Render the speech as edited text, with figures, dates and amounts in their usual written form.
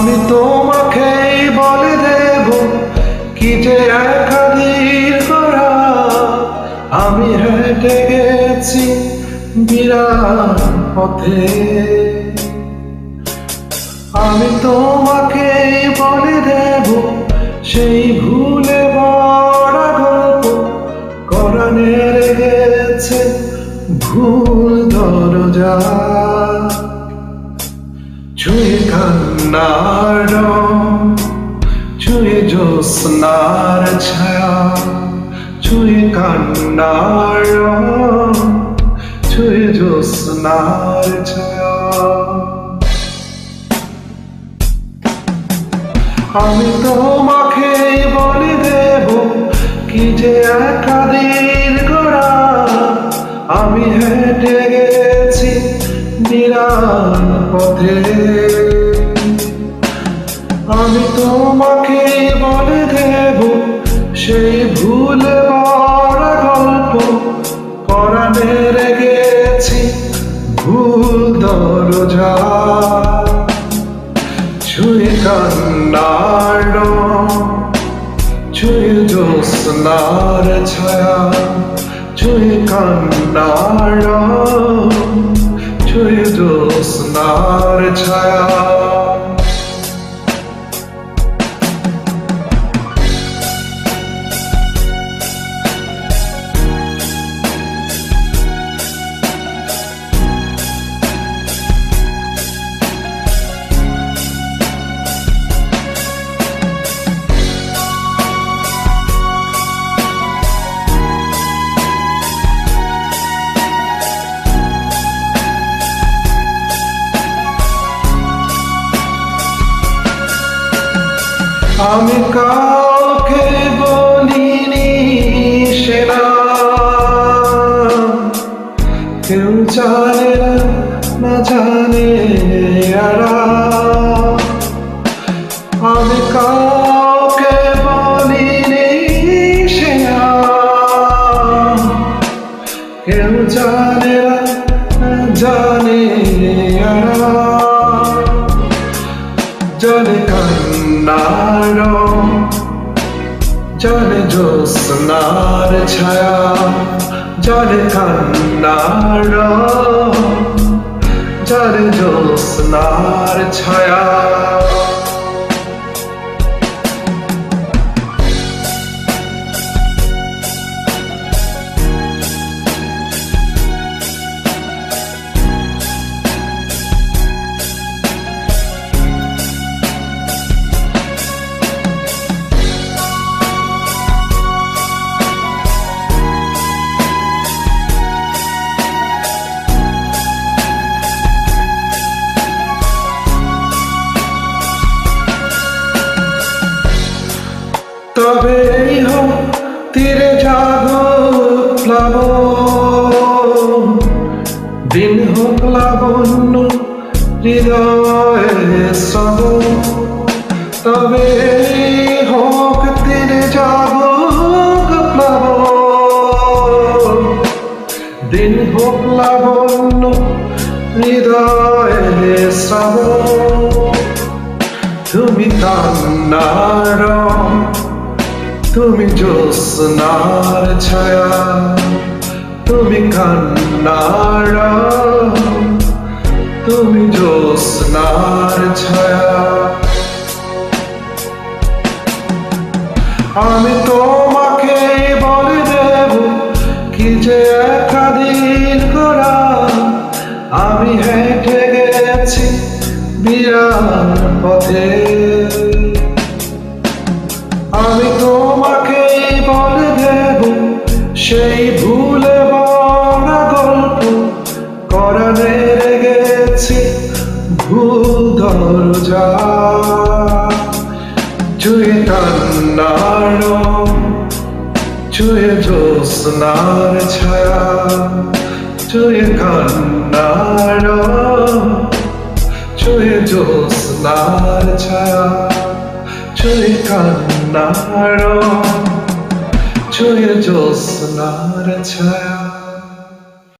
আমি তোমাকেই বলে দেব কি যে একাধির করা আমি হেঁটে গেছি বিরাট পথে। আমি তোমাকেই বলে দেব সেই ভুলে বড় গল্প কোরআনে রেখেছে ভুল দরজা। ছুঁয়ে কান্নার রং, ছুঁয়ে জ্যোৎস্নার ছায়া, ছুঁয়ে কান্নার রং, ছুঁয়ে জ্যোৎস্নার ছায়া। আমি তোমাকে বলে দেব কি যে একাদিন করা আমি হেঁটে গেছি বিরাট পথে। আমি তোমাকে বলে দেব সেই ভুলে বড় গল্প কোরআনে রেখেছি ভুল দরজা। ছুঁয়ে কান্নার রং, ছুঁয়ে জ্যোৎস্নার ছায়া, ছুঁয়ে কান্নার রং, ছুঁয়ে জ্যোৎস্নার ছায়া। আমি কাউকে বলিনি সেনা, কেউ জানে না জানে আরা। আমি কাউকে বলিনি সেনা, কেউ জানে না জানে আরা। জানে কান্নার রং, জানে জ্যোৎস্নার ছায়া, জানে কান্নার রং, জানে জ্যোৎস্নার ছায়া। তবেই হোক তীরে জাগো প্লাবন, দিন হোক লাবণ্য হৃদয়ে শ্রবণ। তবেই হোক তীরে জাগো প্লাবন, দিন হোক লাবণ্য হৃদয়ে শ্রবণ। তুমি কান্নার রং, তুমি জ্যোৎস্নার ছায়া, তুমি কান্নার রং, তুমি জ্যোৎস্নার ছায়া। আমি তোমাকে বলে দেব কি যে একাদিন করা আমি হেঁটে গেছি বিরাট পথে। আমি তোমাকে বলে দেব সেই ভুলে বড় গল্প কোরআনে রেখেছি ভুল দরজা। ছুঁয়ে কান্নার রং, ছুঁয়ে জ্যোৎস্নার ছায়া, ছুঁয়ে কান্নার রং, ছুঁয়ে জ্যোৎস্নার ছায়া, ছুঁয়ে কান্নার রং, ছুঁয়ে জ্যোৎস্নার ছায়া।